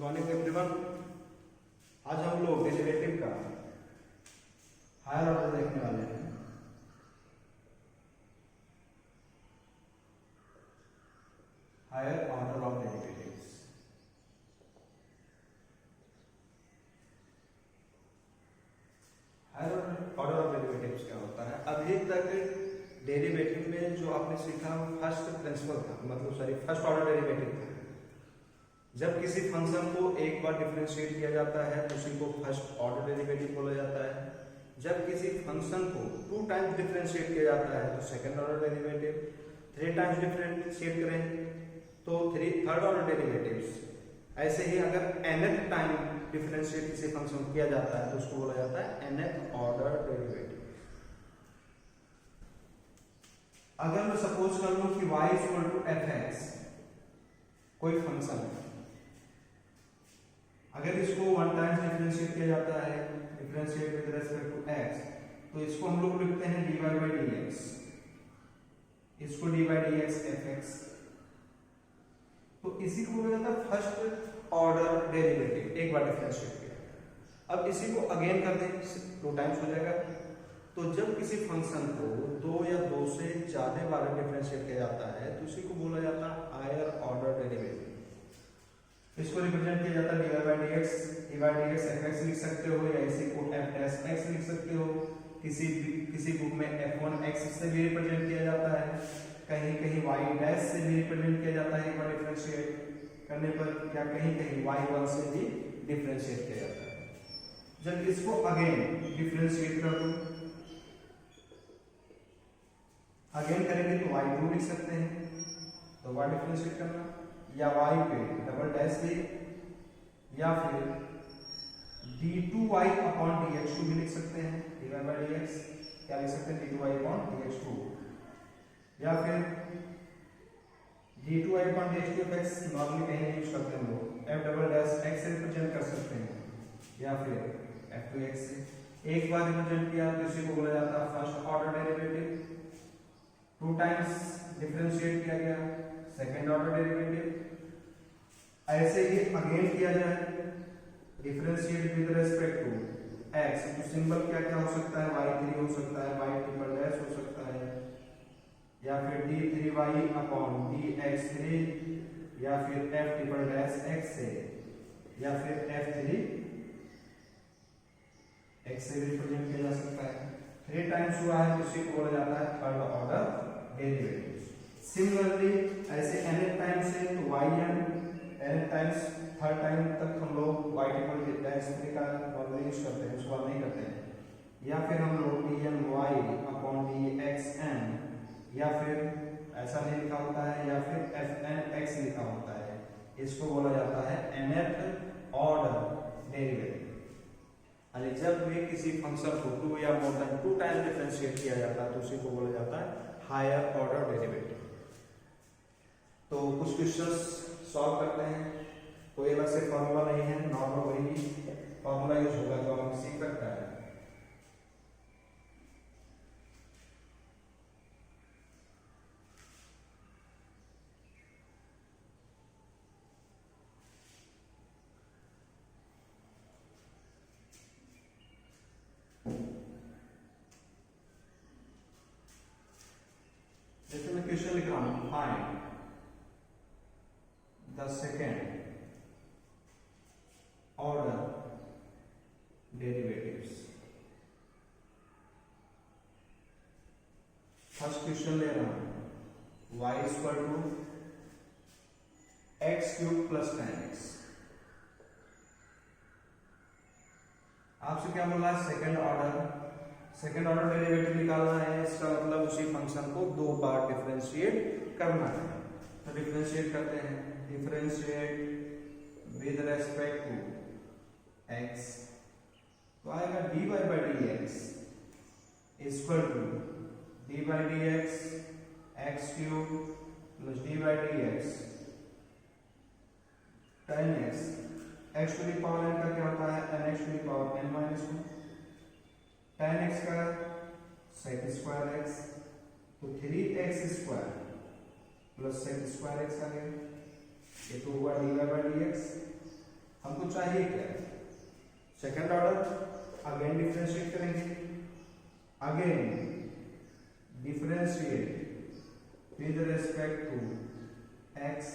Good morning everyone. आज हम लोग डेरिवेटिव का हायर ऑर्डर देखने वाले हैं। Higher order of derivatives. Higher order of derivatives क्या होता है? अभी तक डेरिवेटिव में जो आपने सीखा फर्स्ट प्रिंसिपल था, मतलब फर्स्ट ऑर्डर डेरिवेटिव था। जब किसी फंक्शन को एक बार डिफरेंशिएट किया जाता है तो उसी को फर्स्ट ऑर्डर डेरिवेटिव बोला जाता है। जब किसी फंक्शन को 2 टाइम्स डिफरेंशिएट किया जाता है तो second order derivative, 3 times differentiate करें तो थर्ड ऑर्डर डेरिवेटिव्स। ऐसे ही अगर nth टाइम डिफरेंशिएट किसी फंक्शन को किया जाता है तो उसको बोला जाता है nth ऑर्डर डेरिवेटिव। अगर मैं सपोज कर लूं कि y f(x) कोई फंक्शन है, अगर इसको 1 टाइम्स डिफरेंशिएट किया जाता है, differentiate with respect to x, तो इसको हम लोग लिखते हैं dy/dx, इसको dy/dx fx। तो इसी को बोला जाता है फर्स्ट ऑर्डर डेरिवेटिव, एक बार डिफरेंशिएट किया। अब इसी को अगेन कर दें, 2 टाइम्स हो जाएगा। तो जब किसी फंक्शन को 2 या 2 से ज्यादा बार डिफरेंशिएट किया जाता है तो उसी को बोला जाता है हायर ऑर्डर डेरिवेटिव। इसको रिप्रेजेंट किया जाता है dy/dx fx लिख सकते हो, या इसी को f'(x) लिख सकते हो। किसी बुक में f(1)x) से भी रिप्रेजेंट किया जाता है, कहीं कहीं y' से भी रिप्रेजेंट किया जाता है एक बार डिफरेंशिएट करने पर, या कहीं कहीं y1 से भी डिफरेंशिएट किया जाता है। जब इसको अगेन डिफरेंशिएट कर दो, अगेन करेंगे तो y2 लिख सकते हैं, तो y डिफरेंशिएट करना, या y पे डबल डैश दे, या फिर d2y/dx2 भी लिख सकते हैं। dy/dx क्या लिख सकते हैं? d2y/dx2, या फिर d2y/dx2 fx नॉर्मली कहीं नहीं यूज करते हैं लोग, f'(x) से रिप्रेजेंट कर सकते हैं, या फिर f2x से। एक बार रिप्रेजेंट किया तो इसी को बोला जाता है first order derivative. 2 times differentiate किया गया, सेकंड ऑर्डर डेरिवेटिव। ऐसे ही अगेन किया जाए, differentiate with respect to x, तो सिंबल क्या क्या हो सकता है? y3 हो सकता है, y'' हो सकता है, या फिर d3y/dx3, या फिर f''x से, या फिर f3x से भी रिप्रेजेंट किया जा सकता है। 3 टाइम्स हुआ है तो इसी को बोला जाता है थर्ड ऑर्डर डेरिवेटिव। सिमिलरली ऐसे nth टाइम से तो yn nth times, third time तक हम लोग y'3 का नॉर्मली यूज करते हैं, उसको नहीं करते हैं। या फिर हम लोग dny/dxn, या फिर ऐसा नहीं लिखा होता है, या फिर fn(x) लिखा होता है, इसको बोला जाता है nth ऑर्डर डेरिवेटिव। अरे जब भी किसी फंक्शन को 2 या मोर देन 2 टाइम्स डिफरेंशिएट किया जाता है तो उसी को बोला जाता है हायर ऑर्डर डेरिवेटिव। तो कुछ क्वेश्चंस सॉल्व करते हैं। कोई अलग से फॉर्मूला नहीं है, नॉर्मल वही फॉर्मूला यूज होगा तो हम सीख सकते हैं। जैसे मैं क्वेश्चन लिख रहा हूं, find the second order derivatives. First question ले रहा हूं, y = x³ + 10x। आपसे क्या बोला? सेकेंड ऑर्डर डेरिवेटिव निकालना है। इसका मतलब उसी फंक्शन को 2 बार डिफरेंशिएट करना है। तो डिफरेंशिएट करते हैं, differentiate with respect to x, तो आएगा dy/dx = d/dx x³ + d/dx 10x। x⁴ का क्या होता है? nx⁴n-1। 10x का sec²x, तो 3x² + sec² आ गया। ये तो हुआ dy/dx। हमको चाहिए क्या, सेकंड ऑर्डर। अगेन डिफरेंशिएट करेंगे, again differentiate with respect to x,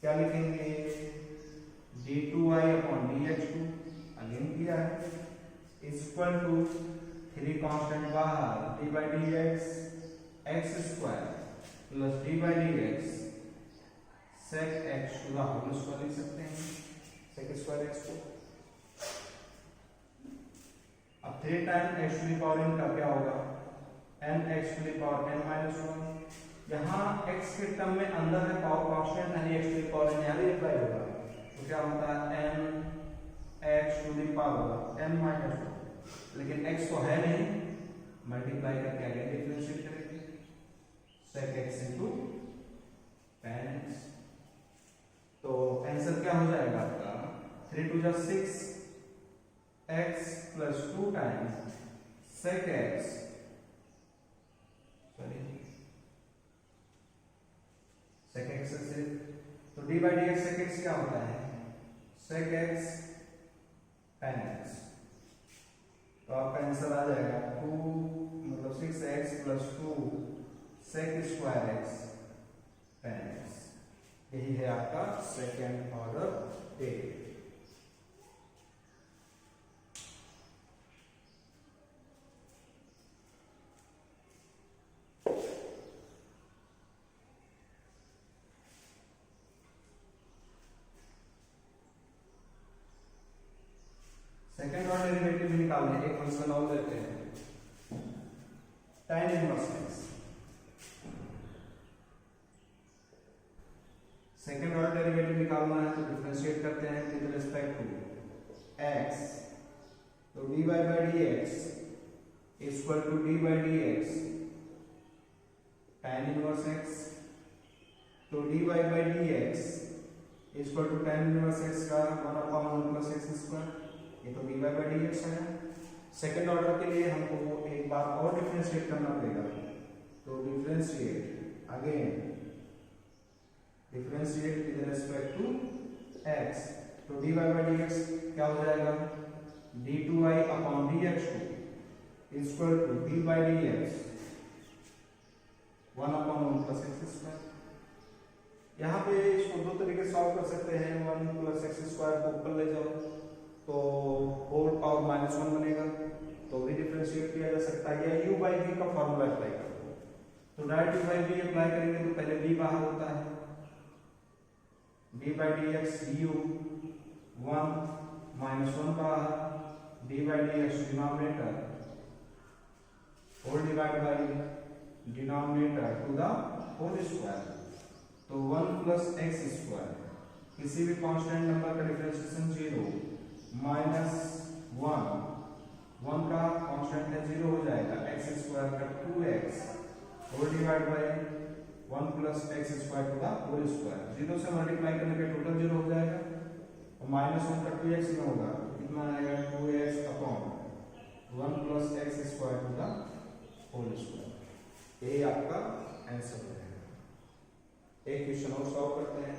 क्या लिखेंगे, d2y अपॉन dx2, अगेन किया है, इक्वल टू 3 कांस्टेंट बाहर, d by d x square plus d by d x sec x to the whole square लिख सकते हैं, सेक स्क्वायर एक्स को। अब 3 time x to the power n का क्या होगा, n x to the power n minus 1। यहाँ x के टर्म में अंदर है पावर कांस्टेंट, यानी x to the power n यहाँ भी अप्लाई होगा, तो क्या होता है n x to the power n minus 1, लेकिन x तो है नहीं, मल्टीप्लाई करके आगे डिफरेंशिएट करेंगे, sec x into tan x। तो आंसर क्या हो जाएगा आपका, 3 two 6 x plus 2 times sec x, sorry sec x से, तो d by d x sec x क्या होता है, sec x tan x। तो आपका आंसर आ जाएगा 2 मतलब 6x plus 2 sec square x tan x। यही है आपका second order derivative. Second order derivative निकालने एक फंक्शन और लेते हैं, tan inverse x। Second order derivative निकालना है तो डिफरेंशिएट करते हैं विद रिस्पेक्ट टू x, तो dy by d x equal to d by d x tan inverse x, तो dy by d x equal to tan inverse x का 1/1 plus x square, ये तो dy बाई डी एक्स है। Second order के लिए हमको एक बार और डिफरेंशिएट करना पड़ेगा, तो differentiate again differentiate with respect to x, तो dy बाई डी एक्स क्या हो जाएगा, d2y upon dx2 equal to d by d x 1/1 plus x square. यहाँ पे इसको दो तरीके से सॉल्व कर सकते हैं, 1 प्लस x स्क्वायर को ऊपर ले जाओ तो होल पावर -1 बनेगा, तो भी डिफरेंशिएट किया जा सकता है, या u बाई v का फॉर्मूला अप्लाई करो, तो direct u by v apply करेंगे तो पहले v बाहर होता है, d by d x du 1 -1 बाहर, d by d x denominator whole divide by denominator to the whole square, तो 1 प्लस एक्स स्क्वायर, किसी भी कांस्टेंट नंबर का डिफरेंशिएशन 0 -1 का कांस्टेंट है 0 हो जाएगा, एक्स स्क्वायर का 2x whole divide by 1 plus x square to the whole square, 0 से मल्टीप्लाई करने पे टोटल 0 हो जाएगा, और -1 का 2x में होगा, कितना आएगा 2x upon 1 plus x square to the whole square. यही आपका आंसर रहेगा। एक क्वेश्चन और सॉल्व करते हैं।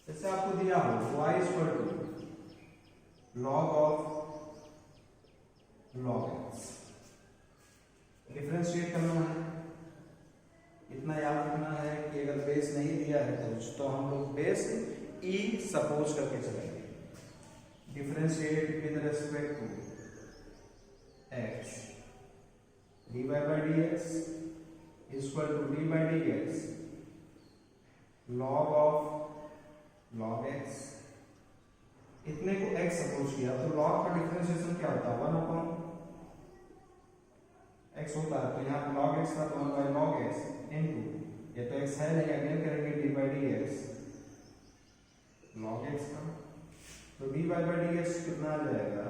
जैसे आपको दिया हो y equal to log of log x, differentiate करना है, इतना याद रखना है कि अगर बेस नहीं दिया है तो हम लोग बेस e सपोज करके चलेंगे, differentiate with respect to x, dy by d x equal to d by d x log of log x, इतने को x सपोज किया तो log का डिफरेंशिएशन क्या होता है 1 अपॉन x होता है, तो यहाँ log x का 1 बाई log x इनटू, ये तो x है नहीं, अगेन करेंगे d by d x log x का, तो d बाई डी एक्स कितना आ जाएगा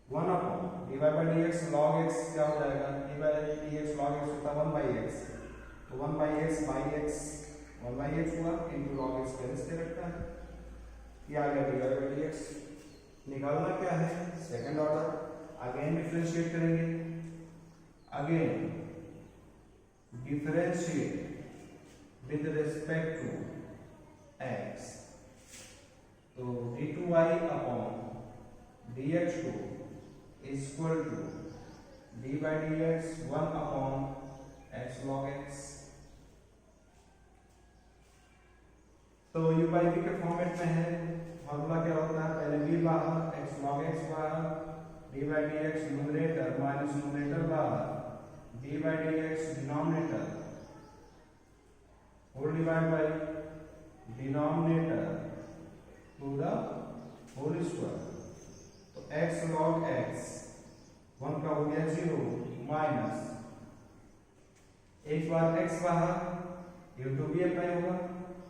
1 upon d by d x log x क्या हो जाएगा, d by d x log x होता है 1 बाई x, तो 1 by x by x 1 by x हुआ इनटू log x का रिश्ते रखता है, ये आ गया d y by d x. निकालना क्या है, सेकंड ऑर्डर। अगेन डिफरेंशिएट करेंगे, again differentiate with respect to x. तो d2y upon dx2 is equal to d by dx 1 अपॉन x log x। तो u by v के फॉर्मेट में है, फॉर्मूला क्या होता है, पहले v बाहर, x log x बाहर, d by dx numerator minus numerator बाहर, d by dx denominator whole divide by denominator to the whole square. तो x log x 1 का हो गया 0 माइनस एक बार x बाहर, ये टू भी अप्लाई होगा,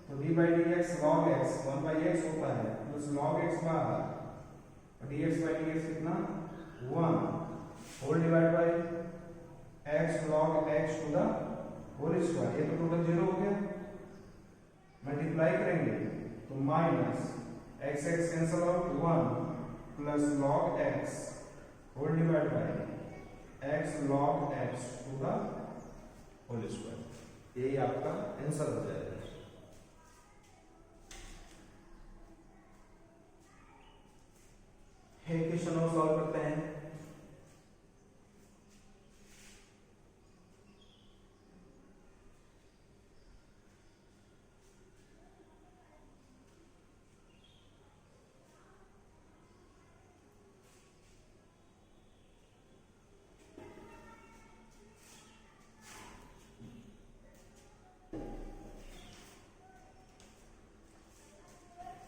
तो d by dx log x 1 by x होता है प्लस log x बाहर और dx by dx कितना 1 whole divide by x log x to the whole square. ये तो टोटल 0 हो गया, मल्टीप्लाई करेंगे तो minus x x cancel out 1 plus log x whole divide by x log x to the whole square. यही आपका answer हो जाएगा। क्वेश्चन और सॉल्व करते हैं।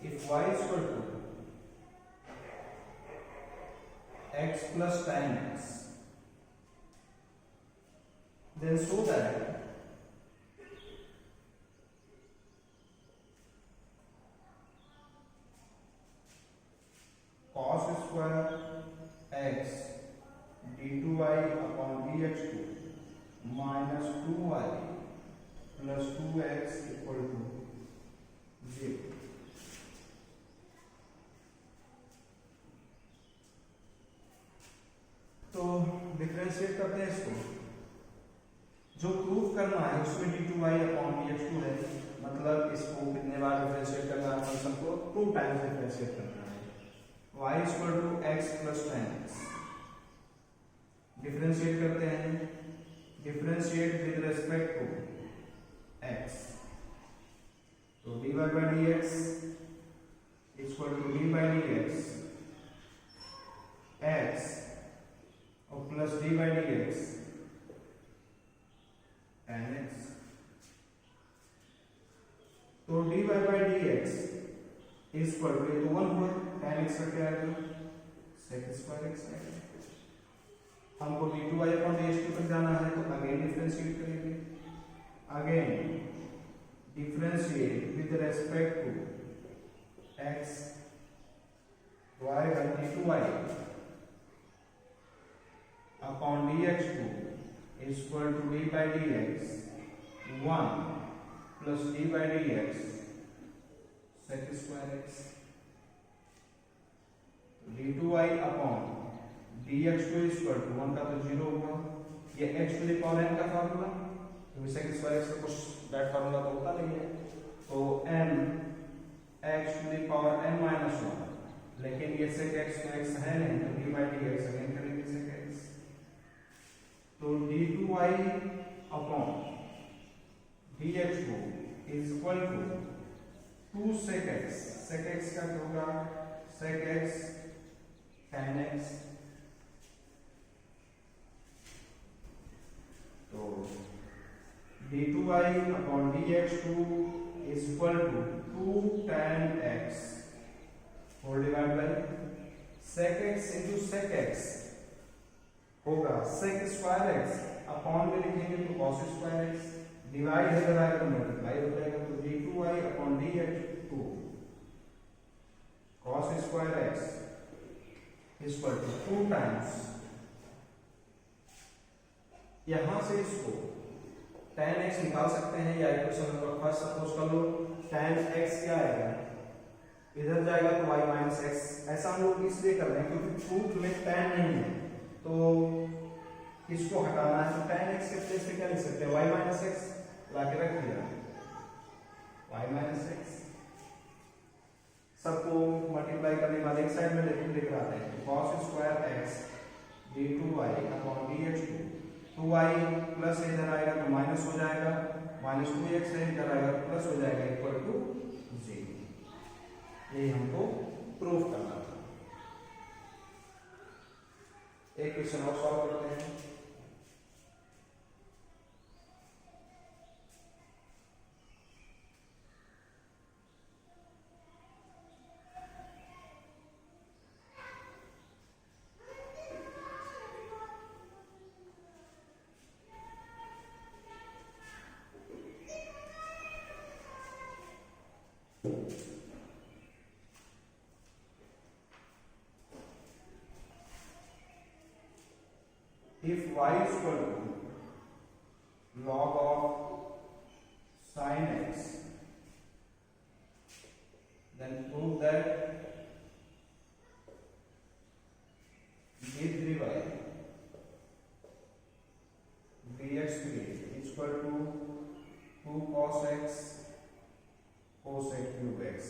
If y is equal to x plus tan x, then show that cos square x d2y upon dx2 minus 2y plus 2x equal to 0। तो differentiate करते हैं इसको, जो प्रूफ करना है उसमें d2y अपॉन dx2 है, मतलब इसको कितने बार डिफरेंशिएट करना है, फंक्शन को 2 टाइम्स डिफरेंशिएट करना है। y equal to x plus tan x। Differentiate करते हैं, differentiate with respect to x, तो dy by dx equal to d by dx x और plus d by dx tan x। तो dy by dx equal to ये तो 1 हुआ, tan x का क्या आएगा sec स्क्वायर x आएगा। हमको d2y अपॉन dx2 तक जाना है, तो अगेन डिफरेंशिएट करेंगे, again differentiate with respect to x, तो आएगा d2y upon dx2 equal to d by dx 1 plus d by dx sec square x। d2y upon dx2 equal to 1 का तो 0 हुआ, ये x to the power n का formula, क्योंकि sec square x का कुछ दैट फार्मूला तो होता नहीं है, तो n x to the power n minus 1, लेकिन ये sec x तो x है नहीं, तो d by dx अगेन करेंगे sec x। तो d2y upon dx2 is equal to 2 sec x, sec x का क्या होगा sec x tan x। तो d2y upon dx2 is equal to 2 tan x whole divide by sec x into sec x होगा sec square x, upon में लिखेंगे तो cos square x, divide है कराएगा तो मल्टीप्लाई हो जाएगा, तो d2y upon dx2 cos square x equal to 2 times, यहां से इसको tan x निकाल सकते हैं, या इक्वेशन नंबर फर्स्ट सपोज कर लो, tan x क्या आएगा इधर जाएगा तो y माइनस एक्स। ऐसा हम लोग इसलिए कर रहे हैं क्योंकि प्रूफ में tan नहीं है, तो इसको हटाना है। तो tan x के प्लेस पे क्या लिख सकते हैं, y माइनस एक्स ला के रख दिया, y माइनस एक्स। सबको मल्टीप्लाई करने के बाद एक साइड में लिख रहा है cos square x d2y upon dx2, 2y plus इधर आएगा तो माइनस हो जाएगा, माइनस 2x है इधर आएगा तो प्लस हो जाएगा, इक्वल टू 0। यही हमको प्रूफ करना था। एक क्वेश्चन और सॉल्व करते हैं। If y is equal to log of sin x, then prove that d3y dx3 is equal to 2 cos x cosec cube x।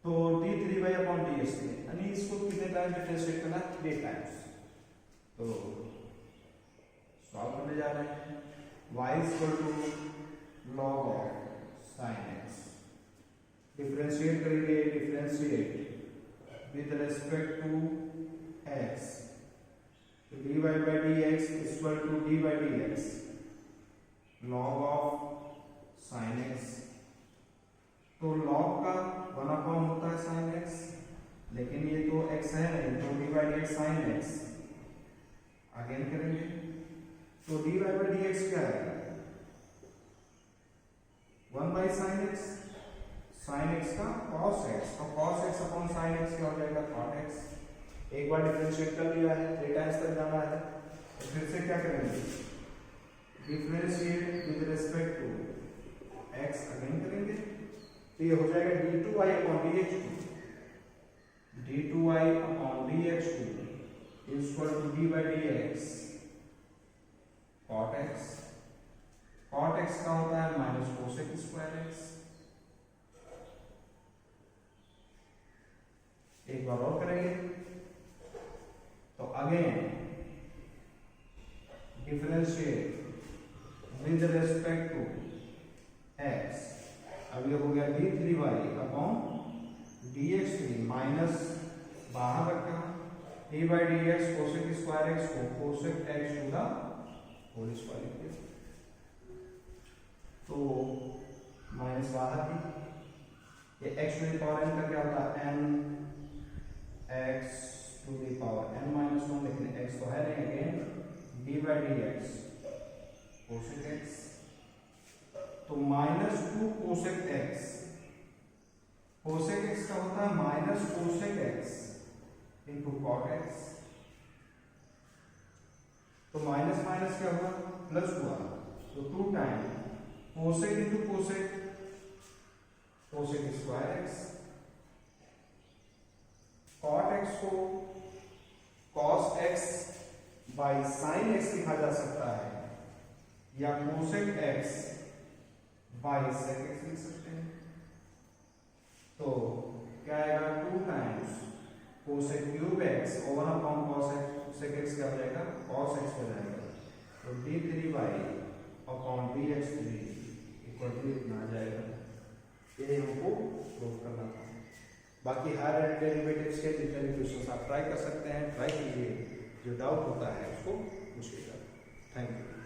तो d3y अपॉन ds3 यानी इसको कितने टाइम्स डिफरेंशिएट करना है, 3 टाइम्स। तो सॉल्व करने जा रहे हैं। y is equal to log of sin x, differentiate करेंगे, differentiate with respect to x, तो dy by dx is equal to d by dx log of sin x। तो log का 1 अपॉन होता है sin x, लेकिन ये तो x है नहीं, तो dy by dx sin x again करेंगे। तो dy by dx क्या है, 1 by sin x, sin x का cos x, तो cos x upon sin x क्या हो जाएगा, cot x। एक बार डिफरेंशिएट कर लिया है, 3 टाइम्स तक जाना है, तो फिर से क्या करेंगे, differentiate with respect to x again करेंगे। तो ये हो जाएगा d2y upon dx2, d2y upon dx2 is equal to d by dx cot x। cot x का होता है माइनस cosec स्क्वायर x। एक बार और करेंगे, तो again differentiate with respect to x। अब ये हो गया d3y अपॉन dx3 माइनस बाहर रखा d by dx cosec square x को cosec x to the whole square लिख दिया, तो माइनस बाहर थी, ये x to the power n का क्या होता है, n x to the power n minus 1, लेकिन x तो है नहीं, again d by dx cosec x, तो minus 2 cosec x, cosec x का होता है minus cosec x into cot x. तो माइनस माइनस क्या हुआ, प्लस हुआ, तो 2 time cosec into cosec, cosec square x. Cot x को cos x by sine x लिखा जा सकता है, या cosec x by sec x लिख सकते हैं। तो क्या आएगा, 2 times cosec cube x over upon cosec x क्या हो जाएगा, कॉस एक्स हो जाएगा। तो d3y upon dx3 equal to इतना आ जाएगा। ये हमको प्रूव करना था। बाकी हायर एंड डेरिवेटिव्स के जितने भी क्वेश्चंस आप ट्राई कर सकते हैं, ट्राई कीजिए, जो डाउट होता है उसको पूछिएगा। Thank you.